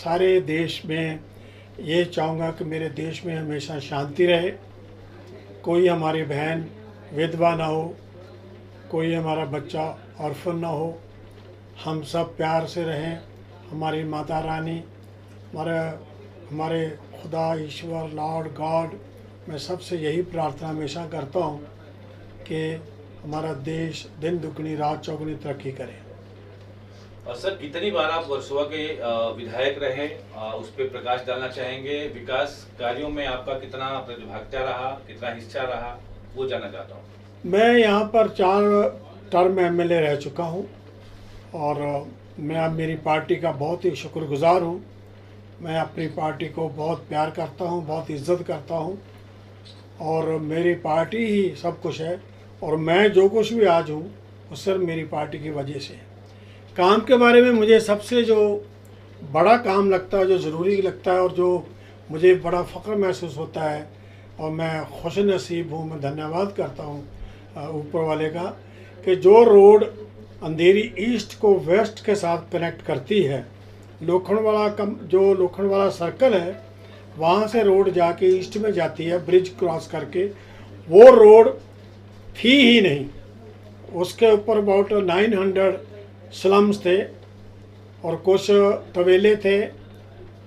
सारे देश में ये चाहूँगा कि मेरे देश में हमेशा शांति रहे, कोई हमारी बहन विधवा ना हो, कोई हमारा बच्चा ऑर्फन ना हो, हम सब प्यार से रहें। हमारी माता रानी, हमारे खुदा ईश्वर लॉर्ड गॉड, मैं सबसे यही प्रार्थना हमेशा करता हूँ कि हमारा देश दिन दुगनी रात चौगुनी तरक्की करे। और सर, कितनी बार आप वर्सोवा के विधायक रहे, उस पर प्रकाश डालना चाहेंगे? विकास कार्यों में आपका कितना प्रतिभागिता रहा, कितना हिस्सा रहा, वो जानना चाहता हूँ। मैं यहाँ पर 4 टर्म एमएलए रह चुका हूँ और मैं अब मेरी पार्टी का बहुत ही शुक्रगुजार हूँ। मैं अपनी पार्टी को बहुत प्यार करता हूँ, बहुत इज्जत करता हूँ और मेरी पार्टी ही सब कुछ है। और मैं जो कुछ भी आज हूँ वो सिर्फ मेरी पार्टी की वजह से है। काम के बारे में मुझे सबसे जो बड़ा काम लगता है, जो ज़रूरी लगता है और जो मुझे बड़ा फ़ख्र महसूस होता है और मैं खुश नसीब हूँ, मैं धन्यवाद करता हूँ ऊपर वाले का, कि जो रोड अंधेरी ईस्ट को वेस्ट के साथ कनेक्ट करती है, जो लोखंडवाला सर्कल है वहाँ से रोड जाके ईस्ट में जाती है ब्रिज क्रॉस करके, वो रोड थी ही नहीं। उसके ऊपर अबाउट 900 स्लम्स थे और कुछ तवेले थे,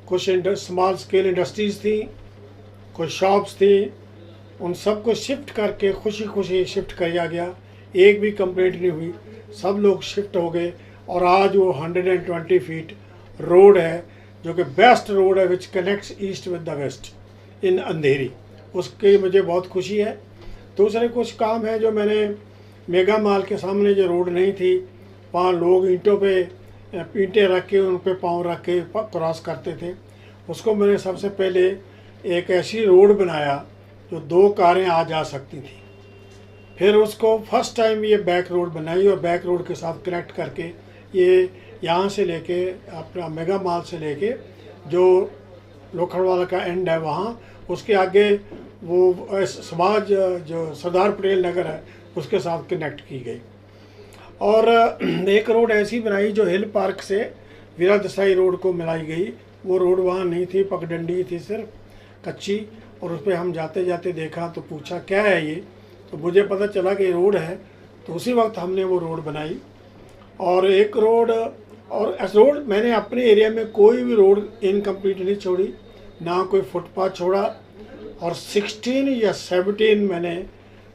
कुछ स्मॉल स्केल इंडस्ट्रीज़ थी, कुछ शॉप्स थी। उन सब को शिफ्ट करके खुशी खुशी शिफ्ट किया गया, एक भी कंप्लेंट नहीं हुई, सब लोग शिफ्ट हो गए और आज वो 120 फीट रोड है जो कि बेस्ट रोड है which connects east with the west in Andheri. उसकी मुझे बहुत खुशी है। दूसरे कुछ काम है जो मैंने मेगा मॉल के सामने जो रोड नहीं थी, वहाँ लोग ईंटें रख के उन पर पाँव रख के क्रॉस करते थे, उसको मैंने सबसे पहले एक ऐसी रोड बनाया जो 2 कारें आ जा सकती थी। फिर उसको फर्स्ट टाइम ये बैक रोड बनाई और बैक रोड के साथ कनेक्ट करके ये यहाँ से लेके अपना मेगा मॉल से लेके जो लोखंडवाला का एंड है वहाँ, उसके आगे वो समाज जो सरदार पटेल नगर है उसके साथ कनेक्ट की गई। और एक रोड ऐसी बनाई जो हिल पार्क से वीरा देसाई रोड को मिलाई गई। वो रोड वहाँ नहीं थी, पगडंडी थी सिर्फ कच्ची, और उस पर हम जाते जाते देखा तो पूछा क्या है ये, तो मुझे पता चला कि रोड है, तो उसी वक्त हमने वो रोड बनाई। और एक रोड मैंने अपने एरिया में कोई भी रोड इनकम्प्लीट नहीं छोड़ी, ना कोई फुटपाथ छोड़ा। और 16 या 17 मैंने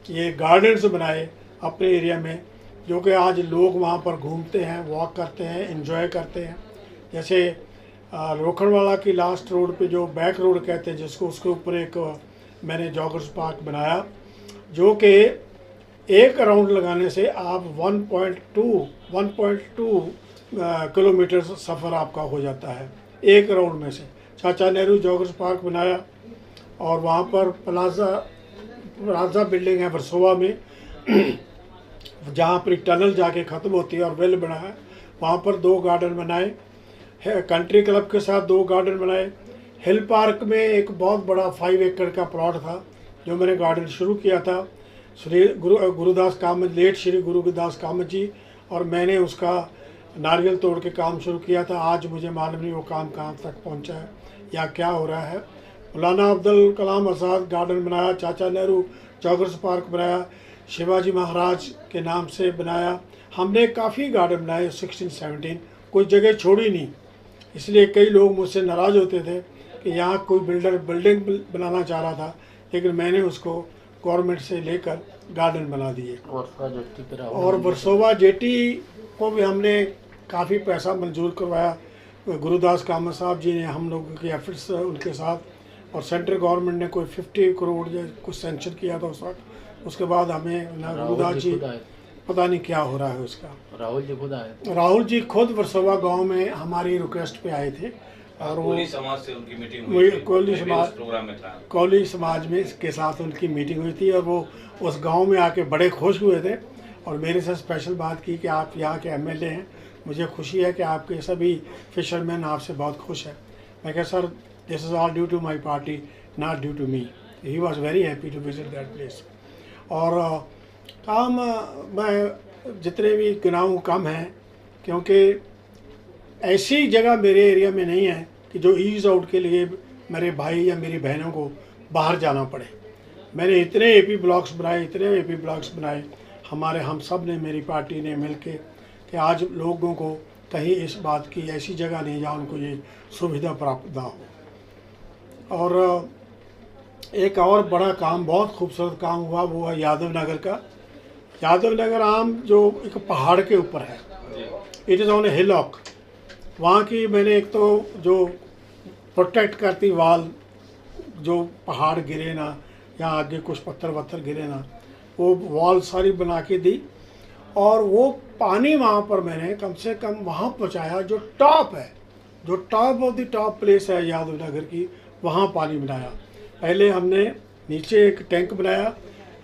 ये गार्डन्स बनाए अपने एरिया में, जो कि आज लोग वहाँ पर घूमते हैं, वॉक करते हैं, एंजॉय करते हैं। जैसे लोखंडवाला की लास्ट रोड पे जो बैक रोड कहते हैं जिसको, उसके ऊपर एक मैंने जॉगर्स पार्क बनाया, जो कि एक राउंड लगाने से आप 1.2 किलोमीटर सफ़र आपका हो जाता है एक राउंड में से। चाचा नेहरू जॉगर्स पार्क बनाया और वहाँ पर प्लाजा बिल्डिंग है वर्सोवा में जहाँ पर टनल जाके ख़त्म होती है और वेल बना है, वहाँ पर 2 गार्डन बनाए। कंट्री क्लब के साथ 2 गार्डन बनाए। हिल पार्क में एक बहुत बड़ा 5 एकड़ का प्लॉट था जो मैंने गार्डन शुरू किया था। श्री गुरुदास कामत, लेट श्री गुरुदास कामत जी, और मैंने उसका नारियल तोड़ के काम शुरू किया था। आज मुझे मालूम नहीं वो काम कहाँ तक पहुँचा है या क्या हो रहा है। मौलाना अब्दुल कलाम आज़ाद गार्डन बनाया, चाचा नेहरू जॉगर्स पार्क बनाया, शिवाजी महाराज के नाम से बनाया। हमने काफ़ी गार्डन बनाए 16-17, कोई जगह छोड़ी नहीं। इसलिए कई लोग मुझसे नाराज़ होते थे कि यहाँ कोई बिल्डर बिल्डिंग बनाना चाह रहा था, लेकिन मैंने उसको गवर्नमेंट से लेकर गार्डन बना दिए। और वर्सोवा जेटी को भी हमने काफ़ी पैसा मंजूर करवाया। गुरुदास कामत साहब जी ने हम लोगों के एफर्ट्स उनके साथ, और सेंट्रल गवर्नमेंट ने कोई 50 करोड़ या कुछ सेंक्शन किया था उस वक्त। उसके बाद हमें गुरुदास जी पता नहीं क्या हो रहा है उसका। राहुल जी खुद वर्सोवा गांव में हमारी रिक्वेस्ट पे आए थे और वो कोली समाज से उनकी मीटिंग हुई थी, कोली समाज में के साथ उनकी मीटिंग हुई थी और वो उस गांव में आके बड़े खुश हुए थे और मेरे से स्पेशल बात की कि आप यहाँ के एमएलए हैं, मुझे खुशी है कि आपके सभी फिशरमैन आपसे बहुत खुश हैं। मैं कहा sir, this is all due to my party, not due to me. He was very happy to visit that place. और काम मैं जितने भी गिनाऊँ कम हैं, क्योंकि ऐसी जगह मेरे एरिया में नहीं है कि जो ईज आउट के लिए मेरे भाई या मेरी बहनों को बाहर जाना पड़े। मैंने इतने एपी ब्लॉक्स बनाए, हम सब ने, मेरी पार्टी ने मिलके, कि आज लोगों को कहीं इस बात की ऐसी जगह नहीं जहाँ उनको ये सुविधा प्राप्त ना हो। और एक और बड़ा काम, बहुत खूबसूरत काम हुआ, वो है यादव नगर का। यादव नगर आम जो एक पहाड़ के ऊपर है, it is on A hillock. वहाँ की मैंने एक तो जो प्रोटेक्ट करती वाल, जो पहाड़ गिरे ना या आगे कुछ पत्थर वत्थर गिरे ना, वो वॉल सारी बना के दी। और वो पानी वहाँ पर मैंने कम से कम वहाँ पहुँचाया, जो टॉप है, जो top of the top place है यादव नगर की, वहाँ पानी बनाया। पहले हमने नीचे एक टैंक बनाया,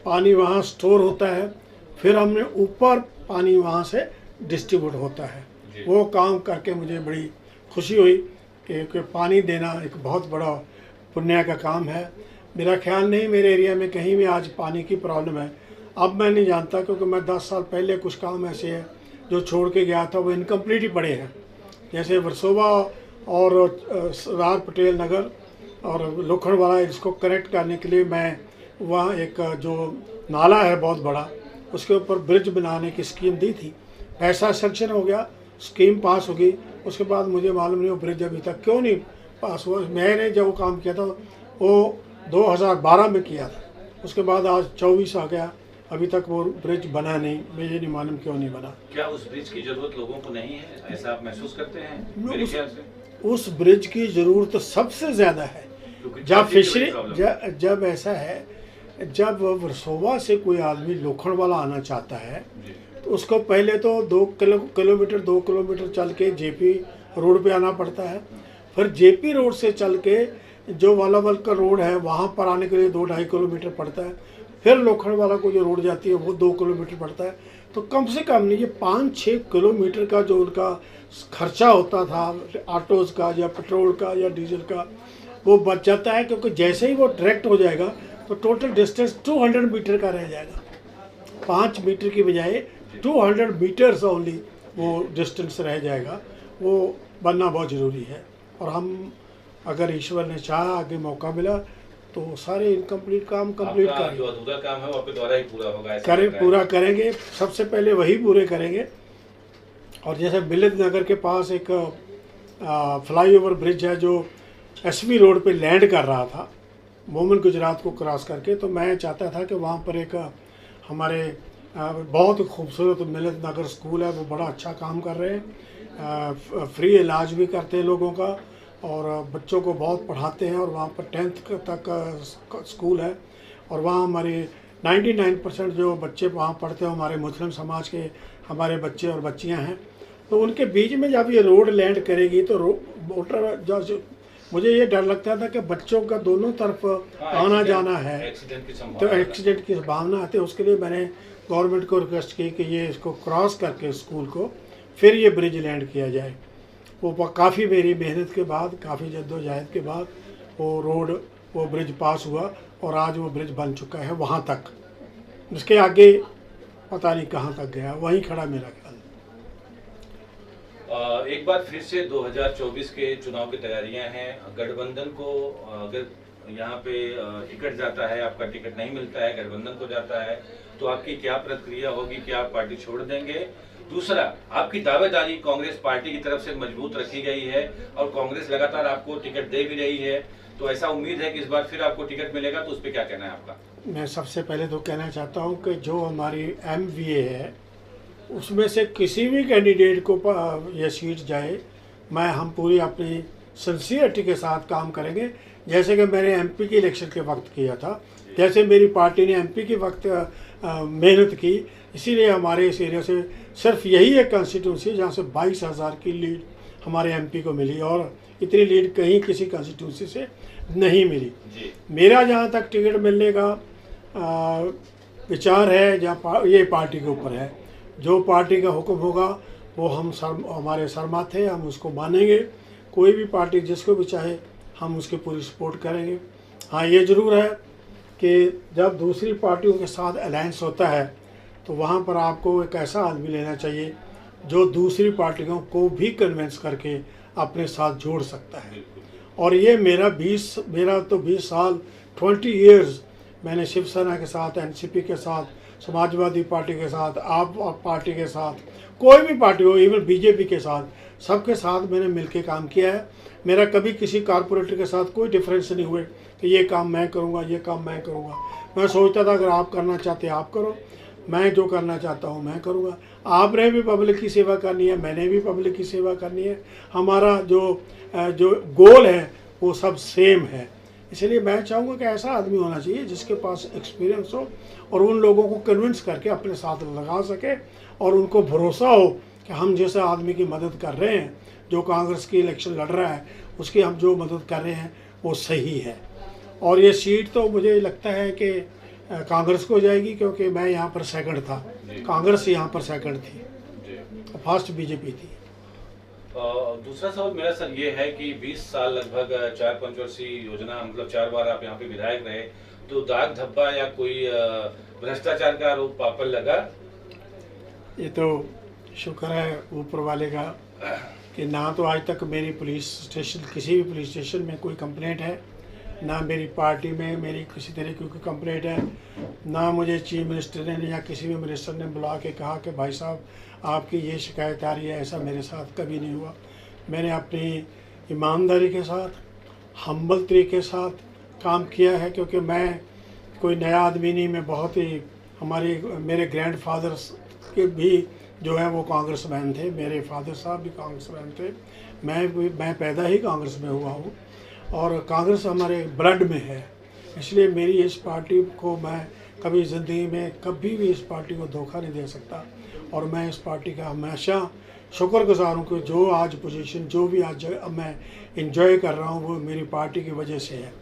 पानी वहाँ स्टोर होता है, फिर हमने ऊपर पानी वहाँ से डिस्ट्रीब्यूट होता है। वो काम करके मुझे बड़ी खुशी हुई कि पानी देना एक बहुत बड़ा पुण्य का काम है। मेरा ख्याल नहीं मेरे एरिया में कहीं भी आज पानी की प्रॉब्लम है। अब मैं नहीं जानता, क्योंकि मैं 10 साल पहले कुछ काम ऐसे है जो छोड़ के गया था, वो इनकम्प्लीट ही पड़े हैं। जैसे वर्सोवा और सरदार पटेल नगर और लोखंडवाला, इसको कनेक्ट करने के लिए मैं वहाँ एक जो नाला है बहुत बड़ा, उसके ऊपर ब्रिज बनाने की स्कीम दी थी। पैसा सेंक्शन हो गया, स्कीम पास हो गई, उसके बाद मुझे मालूम नहीं वो ब्रिज अभी तक क्यों नहीं पास हुआ। मैंने जब वो काम किया था वो 2012 में किया था, उसके बाद आज 24 आ गया, अभी तक वो ब्रिज बना नहीं। मुझे नहीं मालूम क्यों नहीं बना। क्या उस ब्रिज की जरूरत लोगों को नहीं है, ऐसा आप महसूस करते हैं? मेरे ख्याल से उस ब्रिज की जरूरत तो सबसे ज़्यादा है। जब फिशरी जब ऐसा है, जब वर्सोवा से कोई आदमी लोखंडवाला आना चाहता है तो उसको पहले तो 2 किलोमीटर चल के जेपी रोड पे आना पड़ता है। फिर जेपी रोड से चल के जो वालावल का रोड है वहाँ पर आने के लिए 2-2.5 किलोमीटर पड़ता है। फिर लोखंडवाला को जो रोड जाती है वो 2 किलोमीटर पड़ता है। तो कम से कम नहीं, ये 5-6 किलोमीटर का जो उनका खर्चा होता था ऑटोज़ का या पेट्रोल का या डीजल का, वो बच जाता है। क्योंकि जैसे ही वो डायरेक्ट हो जाएगा तो टोटल डिस्टेंस 200 मीटर का रह जाएगा। 5 मीटर की बजाय 200 मीटर्स ओनली वो डिस्टेंस रह जाएगा। वो बनना बहुत ज़रूरी है। और हम, अगर ईश्वर ने चाहा, आगे मौका मिला तो सारे इनकम्प्लीट काम कंप्लीट करेंगे। जो अधूरा काम है वो आपके द्वारा ही पूरा होगा, पूरा करेंगे। सबसे पहले वही पूरे करेंगे। और जैसे मिलिंद नगर के पास एक फ्लाईओवर ब्रिज है जो एसवी रोड पे लैंड कर रहा था मोमिन गुजरात को क्रॉस करके, तो मैं चाहता था कि वहाँ पर एक हमारे बहुत खूबसूरत मिलिंद नगर स्कूल है, वो बड़ा अच्छा काम कर रहे हैं। फ्री इलाज भी करते हैं लोगों का और बच्चों को बहुत पढ़ाते हैं। और वहाँ पर 10th तक स्कूल है। और वहाँ हमारे 99% जो बच्चे वहाँ पढ़ते हैं हमारे मुस्लिम समाज के हमारे बच्चे और बच्चियाँ हैं। तो उनके बीच में जब ये रोड लैंड करेगी तो मोटर जो मुझे ये डर लगता था कि बच्चों का दोनों तरफ आना जाना है, तो एक्सीडेंट की संभावना आती है। उसके लिए मैंने गवर्नमेंट को रिक्वेस्ट की कि ये इसको क्रॉस करके स्कूल को फिर ये ब्रिज लैंड किया जाए। वो काफ़ी मेरी मेहनत के बाद, काफ़ी जद्दोजहद के बाद वो ब्रिज पास हुआ और आज वो ब्रिज बन चुका है वहाँ तक। उसके आगे पता नहीं कहाँ तक गया, वहीं खड़ा मेरा ख्याल। एक बार फिर से 2024 के चुनाव की तैयारियां हैं। गठबंधन को अगर यहाँ पे टिकट जाता है, आपका टिकट नहीं मिलता है, गठबंधन को जाता है, तो आपकी क्या प्रक्रिया होगी? क्या आप पार्टी छोड़ देंगे? दूसरा, आपकी दावेदारी कांग्रेस पार्टी की तरफ से मजबूत रखी गई है और कांग्रेस लगातार आपको टिकट दे भी रही है, तो ऐसा उम्मीद है कि इस बार फिर आपको टिकट मिलेगा, तो उस पर क्या कहना है आपका? मैं सबसे पहले तो कहना चाहता हूँ कि जो हमारी MVA है उसमें से किसी भी कैंडिडेट को ये सीट जाए, हम पूरी अपनी सिंसियरिटी के साथ काम करेंगे। जैसे कि मैंने MP के इलेक्शन के वक्त किया था, जैसे मेरी पार्टी ने MP के वक्त मेहनत की, इसीलिए हमारे इस एरिया से सिर्फ यही एक कंस्टिट्यूंसी जहाँ से 22,000 की लीड हमारे MP को मिली और इतनी लीड कहीं किसी कंस्टिट्यूंसी से नहीं मिली। मेरा जहाँ तक टिकट मिलने का विचार है, ये पार्टी के ऊपर है। जो पार्टी का हुक्म होगा वो हमारे सर माथे, हम उसको मानेंगे। कोई भी पार्टी जिसको भी चाहे हम उसकी पूरी सपोर्ट करेंगे। हाँ, ये ज़रूर है कि जब दूसरी पार्टियों के साथ अलायंस होता है तो वहाँ पर आपको एक ऐसा आदमी लेना चाहिए जो दूसरी पार्टियों को भी कन्विंस करके अपने साथ जोड़ सकता है। बिल्कुल। और ये मेरा 20 साल 20 इयर्स मैंने शिवसेना के साथ, एनसीपी के साथ, समाजवादी पार्टी के साथ, आप पार्टी के साथ, कोई भी पार्टी हो, इवन बीजेपी के साथ, सबके साथ मैंने मिलके काम किया है। मेरा कभी किसी कारपोरेटर के साथ कोई डिफरेंस नहीं हुए कि ये काम मैं करूँगा, ये काम मैं करूँगा। मैं सोचता था अगर आप करना चाहते हैं आप करो, मैं जो करना चाहता हूँ मैं करूँगा। आपने भी पब्लिक की सेवा करनी है, मैंने भी पब्लिक की सेवा करनी है। हमारा जो गोल है वो सब सेम है। इसलिए मैं चाहूँगा कि ऐसा आदमी होना चाहिए जिसके पास एक्सपीरियंस हो और उन लोगों को कन्विंस करके अपने साथ लगा सके और उनको भरोसा हो कि हम जैसे आदमी की मदद कर रहे हैं, जो कांग्रेस की इलेक्शन लड़ रहा है उसकी हम जो मदद कर रहे हैं वो सही है। और ये सीट तो मुझे लगता है कि कांग्रेस को जाएगी, क्योंकि मैं यहाँ पर सेकंड था, कांग्रेस यहाँ पर सेकंड थी, फर्स्ट बीजेपी थी। दूसरा सवाल मेरा सर ये है कि 20 साल लगभग 4 पंचवर्षीय योजना, मतलब 4 बार आप यहाँ पे विधायक रहे, तो दाग धब्बा या कोई भ्रष्टाचार का आरोप आप पर लगा? ये तो शुक्र है ऊपर वाले का कि ना तो आज तक मेरी पुलिस स्टेशन, किसी भी पुलिस स्टेशन में कोई कंप्लेंट है, ना मेरी पार्टी में मेरी किसी तरह की कोई कंप्लेंट है, ना मुझे चीफ मिनिस्टर ने या किसी भी मिनिस्टर ने बुला के कहा कि भाई साहब आपकी ये शिकायत आ रही है। ऐसा मेरे साथ कभी नहीं हुआ। मैंने अपनी ईमानदारी के साथ, हम्बल तरीके के साथ काम किया है, क्योंकि मैं कोई नया आदमी नहीं। मैं बहुत ही मेरे ग्रैंडफादर्स के भी जो है वो कांग्रेसमैन थे, मेरे फादर साहब भी कांग्रेसमैन थे। मैं पैदा ही कांग्रेस में हुआ हूँ और कांग्रेस हमारे ब्लड में है। इसलिए मेरी इस पार्टी को मैं कभी ज़िंदगी में कभी भी इस पार्टी को धोखा नहीं दे सकता। और मैं इस पार्टी का हमेशा शुक्रगुजार हूँ कि जो आज पोजीशन, जो भी आज मैं इंजॉय कर रहा हूँ वो मेरी पार्टी की वजह से है।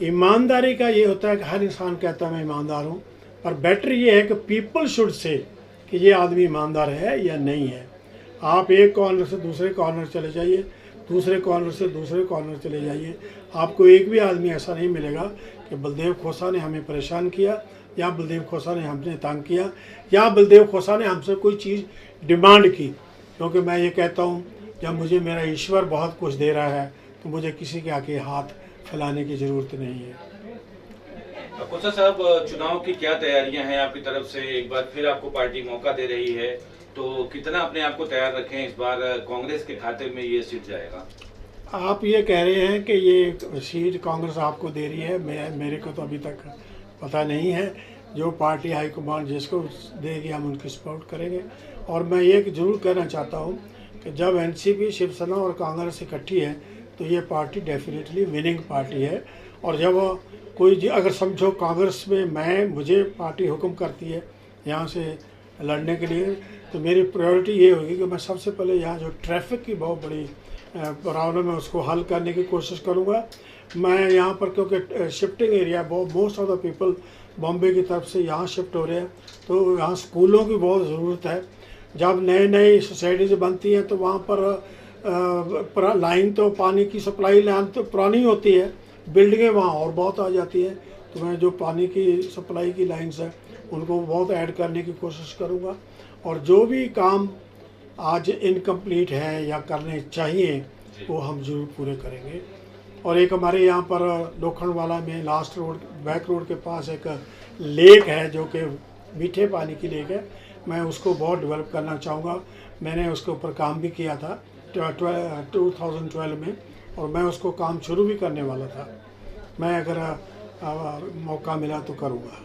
ईमानदारी का ये होता है कि हर इंसान कहता है मैं ईमानदार हूँ, पर बेटर ये है कि पीपल शुड से कि ये आदमी ईमानदार है या नहीं है। आप एक कॉर्नर से दूसरे कॉर्नर चले जाइए, दूसरे कॉर्नर से दूसरे कॉर्नर चले जाइए, आपको एक भी आदमी ऐसा नहीं मिलेगा कि बलदेव खोसा ने हमें परेशान किया, या बलदेव खोसा ने हमने तंग किया, या बलदेव खोसा ने हमसे कोई चीज़ डिमांड की। क्योंकि मैं ये कहता हूँ जब मुझे मेरा ईश्वर बहुत कुछ दे रहा है तो मुझे किसी के आगे हाथ फैलाने की ज़रूरत नहीं है। खोसा साहब, चुनाव की क्या तैयारियां हैं आपकी तरफ से? एक बार फिर आपको पार्टी मौका दे रही है, तो कितना अपने आप को तैयार रखें? इस बार कांग्रेस के खाते में ये सीट जाएगा? आप ये कह रहे हैं कि ये सीट कांग्रेस आपको दे रही है, मेरे को तो अभी तक पता नहीं है। जो पार्टी हाईकमान जिसको देगी हम उनकी सपोर्ट करेंगे। और मैं ये ज़रूर कहना चाहता हूँ कि जब एनसीपी, शिवसेना और कांग्रेस इकट्ठी है तो ये पार्टी डेफिनेटली विनिंग पार्टी है। और जब कोई अगर समझो कांग्रेस में मुझे पार्टी हुक्म करती है यहाँ से लड़ने के लिए, तो मेरी प्रायोरिटी ये होगी कि मैं सबसे पहले यहाँ जो ट्रैफिक की बहुत बड़ी प्रॉब्लम है उसको हल करने की कोशिश करूँगा। मैं यहाँ पर क्योंकि शिफ्टिंग एरिया बहुत, most of the people Bombay की तरफ से यहाँ शिफ्ट हो रहे हैं, तो यहाँ स्कूलों की बहुत ज़रूरत है। जब नई सोसाइटीज़ बनती हैं तो वहाँ पर लाइन तो पानी की सप्लाई लाइन तो पुरानी होती है, बिल्डिंगें वहाँ और बहुत आ जाती हैं। तो मैं जो पानी की सप्लाई की लाइन्स हैं उनको बहुत ऐड करने की कोशिश करूँगा। और जो भी काम आज इनकम्प्लीट है या करने चाहिए वो हम ज़रूर पूरे करेंगे। और एक हमारे यहाँ पर लोखंडवाला में लास्ट रोड, बैक रोड के पास एक लेक है जो कि मीठे पानी की लेक है, मैं उसको बहुत डेवलप करना चाहूँगा। मैंने उसके ऊपर काम भी किया था 2012 में, और मैं उसको काम शुरू भी करने वाला था। मैं अगर मौका मिला तो करूँगा।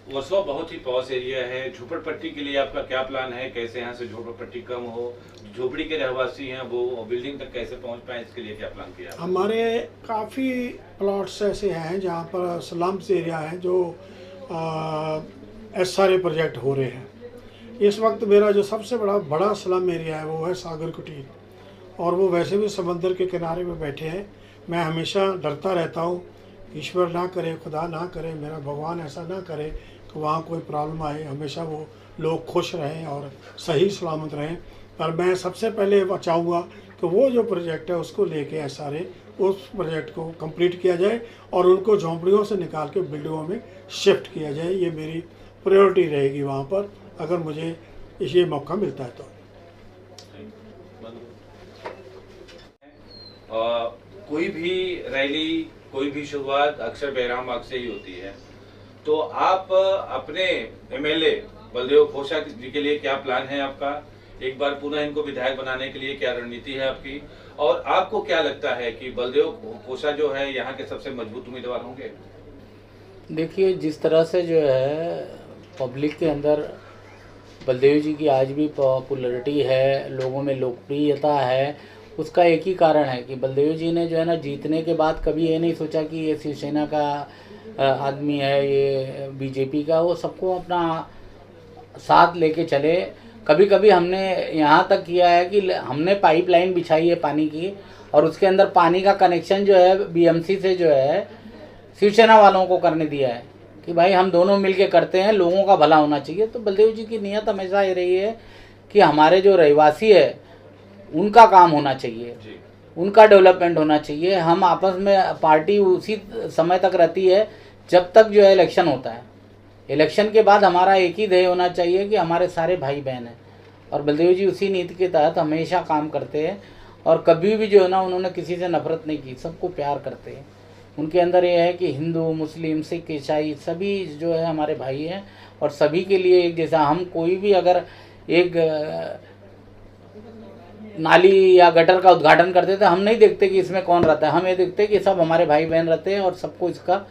वर्सोवा बहुत ही पॉश एरिया है, झोपड़पट्टी के लिए आपका क्या प्लान है? कैसे यहाँ से झोपड़पट्टी कम हो, झोपड़ी के रहवासी हैं वो बिल्डिंग तक कैसे पहुँच पाएँ, इसके लिए क्या प्लान किया? हमारे काफ़ी प्लॉट्स ऐसे हैं जहाँ पर स्लम्स एरिया है जो SRA प्रोजेक्ट हो रहे हैं। इस वक्त मेरा जो सबसे बड़ा स्लम एरिया है वो है सागर कुटीर, और वो वैसे भी समंदर के किनारे में बैठे हैं। मैं हमेशा डरता रहता हूँ, ईश्वर ना करे, खुदा ना करे, मेरा भगवान ऐसा ना करे कि वहाँ कोई प्रॉब्लम आए। हमेशा वो लोग खुश रहें और सही सलामत रहें। पर मैं सबसे पहले चाहूँगा कि वो जो प्रोजेक्ट है उसको लेके SRA उस प्रोजेक्ट को कंप्लीट किया जाए और उनको झोंपड़ियों से निकाल के बिल्डिंगों में शिफ्ट किया जाए। ये मेरी प्रायोरिटी रहेगी वहाँ पर, अगर मुझे ये मौका मिलता है तो। कोई भी रैली, कोई भी शुरुआत अक्सर बैराम बाग से ही होती है, तो आप अपने एमएलए बलदेव खोसा जी के लिए क्या प्लान है आपका? एक बार पुनः इनको विधायक बनाने के लिए क्या रणनीति है आपकी? और आपको क्या लगता है कि बलदेव खोसा जो है यहाँ के सबसे मजबूत उम्मीदवार होंगे? देखिए, जिस तरह से जो है पब्लिक के अंदर बलदेव जी की आज भी पॉपुलैरिटी है, लोगों में लोकप्रियता है, उसका एक ही कारण है कि बलदेव जी ने जो है ना जीतने के बाद कभी ये नहीं सोचा कि ये शिवसेना का आदमी है, ये बीजेपी का, वो सबको अपना साथ लेके चले। कभी कभी हमने यहाँ तक किया है कि हमने पाइपलाइन बिछाई है पानी की, और उसके अंदर पानी का कनेक्शन जो है बीएमसी से जो है शिवसेना वालों को करने दिया है कि भाई हम दोनों मिलके करते हैं, लोगों का भला होना चाहिए। तो बलदेव जी की नीयत हमेशा ये रही है कि हमारे जो रहवासी है उनका काम होना चाहिए, उनका डेवलपमेंट होना चाहिए। हम आपस में पार्टी उसी समय तक रहती है जब तक जो है इलेक्शन होता है। इलेक्शन के बाद हमारा एक ही ध्येय होना चाहिए कि हमारे सारे भाई बहन हैं, और बलदेव जी उसी नीति के तहत हमेशा काम करते हैं। और कभी भी जो है ना उन्होंने किसी से नफरत नहीं की, सबको प्यार करते हैं। उनके अंदर ये है कि हिंदू, मुस्लिम, सिख, ईसाई सभी जो है हमारे भाई हैं, और सभी के लिए एक जैसा। हम कोई भी अगर एक नाली या गटर का उद्घाटन करते थे, हम नहीं देखते कि इसमें कौन रहता है, हम ये देखते कि सब हमारे भाई बहन रहते हैं और सबको इसका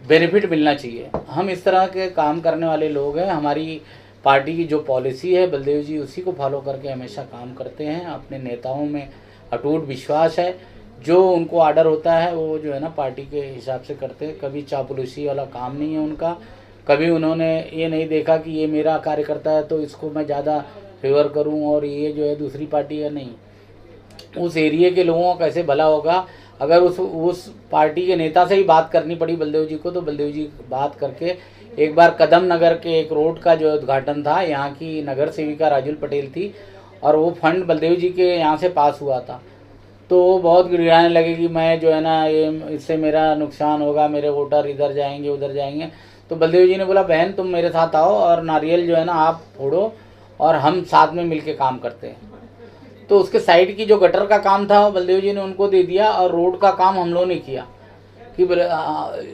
बेनिफिट मिलना चाहिए। हम इस तरह के काम करने वाले लोग हैं। हमारी पार्टी की जो पॉलिसी है बलदेव जी उसी को फॉलो करके हमेशा काम करते हैं। अपने नेताओं में अटूट विश्वास है, जो उनको ऑर्डर होता है वो जो है ना पार्टी के हिसाब से करते हैं। कभी चापलूसी वाला काम नहीं है उनका। कभी उन्होंने ये नहीं देखा कि ये मेरा कार्यकर्ता है तो इसको मैं ज़्यादा फेवर करूं और ये जो है दूसरी पार्टी है, नहीं। उस एरिया के लोगों का कैसे भला होगा। अगर उस पार्टी के नेता से ही बात करनी पड़ी बलदेव जी को, तो बलदेव जी बात करके एक बार कदम नगर के एक रोड का जो उद्घाटन था, यहाँ की नगर सेविका राजुल पटेल थी और वो फंड बलदेव जी के यहाँ से पास हुआ था। तो वो बहुत गिड़गिड़ाने लगे कि मैं जो है ना ये इससे मेरा नुकसान होगा, मेरे वोटर इधर जाएंगे उधर जाएंगे। तो बलदेव जी ने बोला बहन तुम मेरे साथ आओ और नारियल जो है ना आप फोड़ो और हम साथ में मिलके काम करते हैं। तो उसके साइड की जो गटर का काम था वो बलदेव जी ने उनको दे दिया, और रोड का काम हम लोगों ने किया कि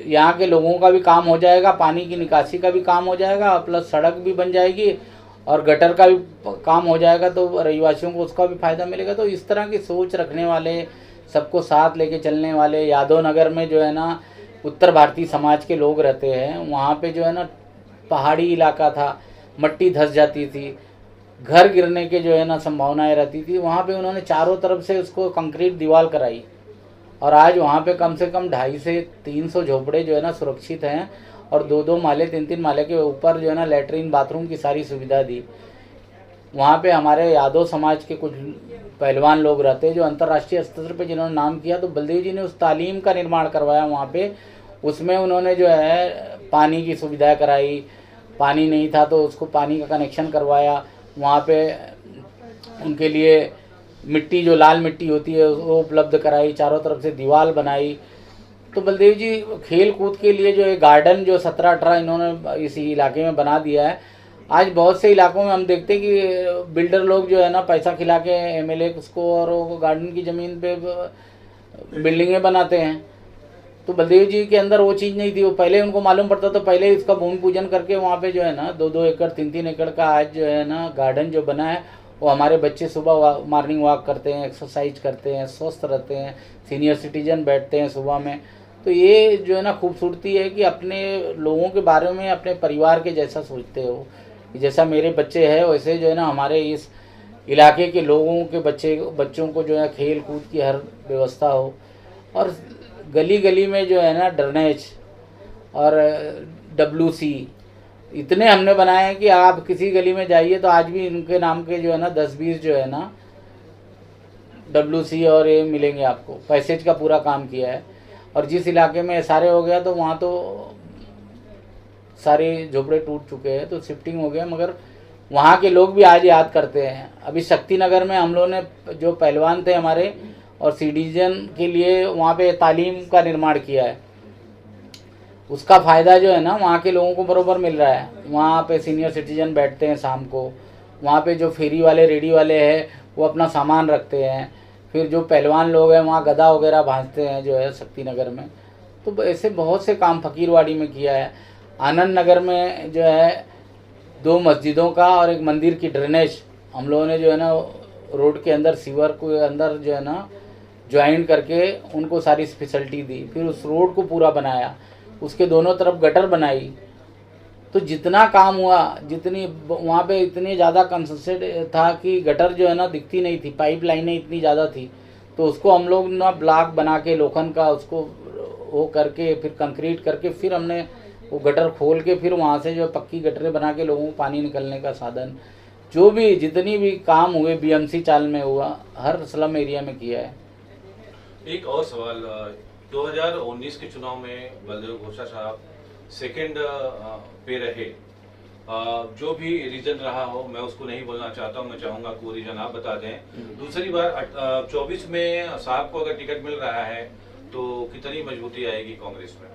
यहाँ के लोगों का भी काम हो जाएगा, पानी की निकासी का भी काम हो जाएगा, प्लस सड़क भी बन जाएगी और गटर का भी काम हो जाएगा, तो रहवासियों को उसका भी फ़ायदा मिलेगा। तो इस तरह की सोच रखने वाले, सबको साथ लेके चलने वाले, यादव नगर में जो है ना उत्तर भारतीय समाज के लोग रहते हैं। वहाँ पे जो है ना पहाड़ी इलाका था, मट्टी धंस जाती थी, घर गिरने के जो है ना संभावनाएं रहती थी। वहाँ पे उन्होंने चारों तरफ से उसको कंक्रीट दीवार कराई, और आज वहाँ पे कम से कम 250 से 300 झोपड़े जो है ना सुरक्षित हैं, और 2-2 माले 3-3 माले के ऊपर जो है ना लैट्रिन बाथरूम की सारी सुविधा दी। वहाँ पे हमारे यादव समाज के कुछ पहलवान लोग रहते हैं जो अंतर्राष्ट्रीय स्तर पे जिन्होंने नाम किया। तो बलदेव जी ने उस तालीम का निर्माण करवाया वहाँ पे। उसमें उन्होंने जो है पानी की सुविधा कराई, पानी नहीं था तो उसको पानी का कनेक्शन करवाया। वहाँ पे उनके लिए मिट्टी, जो लाल मिट्टी होती है वो उपलब्ध कराई, चारों तरफ से दीवार बनाई। तो बलदेव जी खेल कूद के लिए जो है गार्डन जो 17-18 इन्होंने इसी इलाके में बना दिया है। आज बहुत से इलाकों में हम देखते हैं कि बिल्डर लोग जो है ना पैसा खिला के एमएलए उसको और वो गार्डन की ज़मीन पे बिल्डिंगें बनाते हैं। तो बलदेव जी के अंदर वो चीज़ नहीं थी। वो पहले उनको मालूम पड़ता तो पहले इसका भूमि पूजन करके वहाँ पे जो है ना 2-2 एकड़ 3-3 एकड़ का आज जो है ना गार्डन जो बना है, वो हमारे बच्चे सुबह मॉर्निंग वॉक करते हैं, एक्सरसाइज करते हैं, स्वस्थ रहते हैं, सीनियर सिटीजन बैठते हैं सुबह में। तो ये जो है ना खूबसूरती है कि अपने लोगों के बारे में अपने परिवार के जैसा सोचते हो। जैसा मेरे बच्चे हैं वैसे जो है ना हमारे इस इलाके के लोगों के बच्चों को जो है खेल कूद की हर व्यवस्था हो। और गली गली में जो है ना ड्रेनेज और WC इतने हमने बनाए हैं कि आप किसी गली में जाइए तो आज भी इनके नाम के जो है ना 10-20 जो है ना WC और ये मिलेंगे आपको। पैसेज का पूरा काम किया है। और जिस इलाके में सारे हो गया तो वहाँ तो सारे झोपड़े टूट चुके हैं, तो शिफ्टिंग हो गया, मगर वहाँ के लोग भी आज याद करते हैं। अभी शक्ति नगर में हम लोगों ने जो पहलवान थे हमारे और सिटीजन के लिए वहाँ पे तालीम का निर्माण किया है, उसका फ़ायदा जो है ना वहाँ के लोगों को बरोबर मिल रहा है। वहाँ पे सीनियर सिटीजन बैठते हैं शाम को, वहाँ पे जो फेरी वाले रेडी वाले हैं वो अपना सामान रखते हैं। फिर जो पहलवान लोग हैं वहाँ गदा वगैरह भांजते हैं जो है शक्ति नगर में। तो ऐसे बहुत से काम फकीरवाड़ी में किया है। आनंद नगर में जो है 2 मस्जिदों का और एक मंदिर की ड्रेनेज हम लोगों ने जो है ना रोड के अंदर सीवर को अंदर जो है ना ज्वाइन करके उनको सारी फैसिलिटी दी। फिर उस रोड को पूरा बनाया, उसके दोनों तरफ गटर बनाई। तो जितना काम हुआ, जितनी वहाँ पे इतनी ज़्यादा कंसंट्रेट था कि गटर जो है ना दिखती नहीं थी, पाइप लाइनें इतनी ज़्यादा थी। तो उसको हम लोग ना ब्लॉक बना के लोखंड का उसको वो करके फिर कंक्रीट करके फिर हमने वो गटर खोल के फिर वहाँ से जो पक्की गटरें बना के लोगों को पानी निकलने का साधन, जो भी जितनी भी काम हुए बीएमसी चाल में हुआ, हर स्लम एरिया में किया है। एक और सवाल, 2019 के चुनाव में बलदेव घोषा साहब सेकंड पे रहे। जो भी रीजन रहा हो मैं उसको नहीं बोलना चाहता हूँ, मैं चाहूँगा कि वो रीजन आप बता दें। दूसरी बार 24 में साहब को अगर टिकट मिल रहा है तो कितनी मजबूती आएगी कांग्रेस में?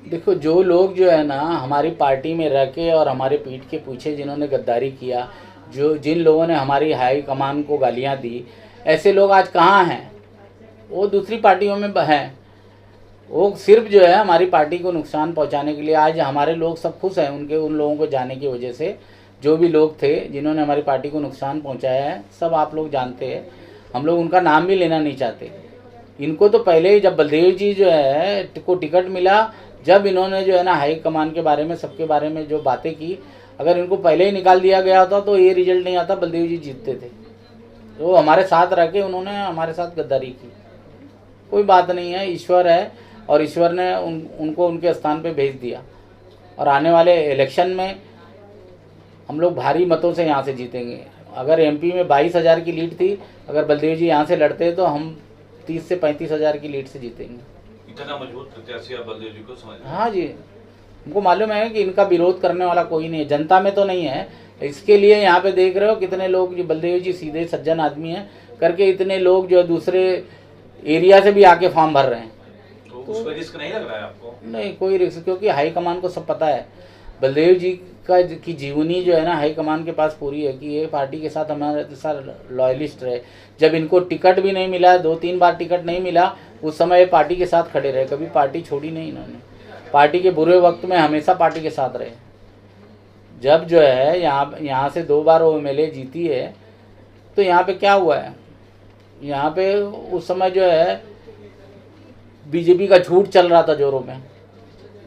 देखो, जो लोग जो है ना हमारी पार्टी में रह के और हमारे पीठ के पीछे जिन्होंने गद्दारी किया, जिन लोगों ने हमारी हाई कमान को गालियाँ दी, ऐसे लोग आज कहाँ हैं? वो दूसरी पार्टियों में हैं। वो सिर्फ जो है हमारी पार्टी को नुकसान पहुंचाने के लिए। आज हमारे लोग सब खुश हैं उन लोगों को जाने की वजह से। जो भी लोग थे जिन्होंने हमारी पार्टी को नुकसान पहुंचाया है, सब आप लोग जानते हैं। हम लोग उनका नाम भी लेना नहीं चाहते। इनको तो पहले ही जब बलदेव जी जो है को टिकट मिला, जब इन्होंने जो है ना हाई कमान के बारे में सबके बारे में जो बातें की, अगर इनको पहले ही निकाल दिया गया होता तो ये रिजल्ट नहीं आता, बलदेव जी जीतते थे। तो हमारे साथ रह के उन्होंने हमारे साथ गद्दारी की। कोई बात नहीं है, ईश्वर है और ईश्वर ने उनको उनके स्थान पे भेज दिया। और आने वाले इलेक्शन में हम लोग भारी मतों से यहाँ से जीतेंगे। अगर एमपी में 22,000 की लीड थी, अगर बलदेव जी यहाँ से लड़ते तो हम 30 से 35,000 की लीड से जीतेंगे। इतना मजबूत प्रत्याशी आप बलदेव जी को समझ? हाँ जी, हमको मालूम है कि इनका विरोध करने वाला कोई नहीं है, जनता में तो नहीं है। इसके लिए यहाँ पे देख रहे हो कितने लोग, जो बलदेव जी सीधे सज्जन आदमी हैं करके इतने लोग जो है दूसरे एरिया से भी आके फॉर्म भर रहे हैं। तो उस पर रिस्क नहीं लग रहा है आपको? नहीं, कोई रिस्क, क्योंकि हाई कमान को सब पता है। बलदेव जी की जीवनी जो है ना हाई कमान के पास पूरी है कि ये पार्टी के साथ हमारे साथ लॉयलिस्ट रहे। जब इनको टिकट भी नहीं मिला, 2-3 बार टिकट नहीं मिला, उस समय ये पार्टी के साथ खड़े रहे, कभी पार्टी छोड़ी नहीं इन्होंने। पार्टी के बुरे वक्त में हमेशा पार्टी के साथ रहे। जब जो है यहाँ से 2 बार वो एमएलए जीती है, तो यहाँ पे क्या हुआ है? यहाँ पे उस समय जो है बीजेपी का झूठ चल रहा था जोरों में,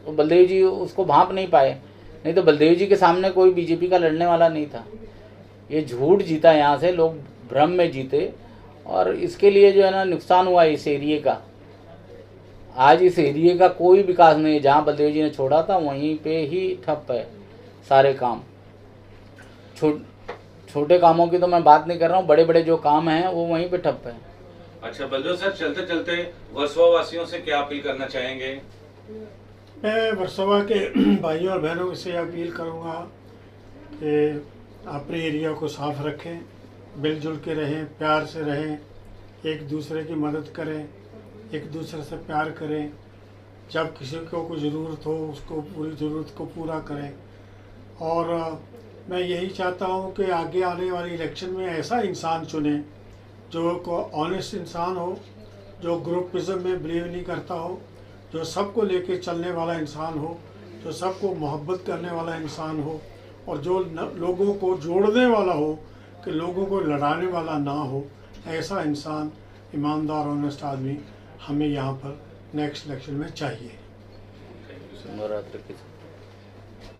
तो बलदेव जी उसको भांप नहीं पाए। नहीं तो बलदेव जी के सामने कोई बीजेपी का लड़ने वाला नहीं था। ये झूठ जीता, यहाँ से लोग भ्रम में जीते और इसके लिए जो है ना नुकसान हुआ इस एरिए का। आज इस एरिए का कोई विकास नहीं है। जहाँ बलदेव जी ने छोड़ा था वहीं पे ही ठप है सारे काम। छोटे कामों की तो मैं बात नहीं कर रहा हूँ, बड़े बड़े जो काम हैं वो वहीं पे ठप है। अच्छा बलदेव सर, चलते चलते वर्सोवा वासियों से क्या अपील करना चाहेंगे? मैं वर्सोवा के भाइयों और बहनों से अपील करूंगा कि अपने एरिया को साफ रखें, मिलजुल के रहें, प्यार से रहें, एक दूसरे की मदद करें, एक दूसरे से प्यार करें। जब किसी को कोई ज़रूरत हो उसको पूरी ज़रूरत को पूरा करें। और मैं यही चाहता हूँ कि आगे आने वाले इलेक्शन में ऐसा इंसान चुने जो को ऑनेस्ट इंसान हो, जो ग्रुपिज्म में बिलीव नहीं करता हो, जो सबको लेके चलने वाला इंसान हो, जो सबको मोहब्बत करने वाला इंसान हो और जो लोगों को जोड़ने वाला हो, कि लोगों को लड़ाने वाला ना हो। ऐसा इंसान, ईमानदार ऑनेस्ट आदमी हमें यहाँ पर नेक्स्ट इलेक्शन में चाहिए।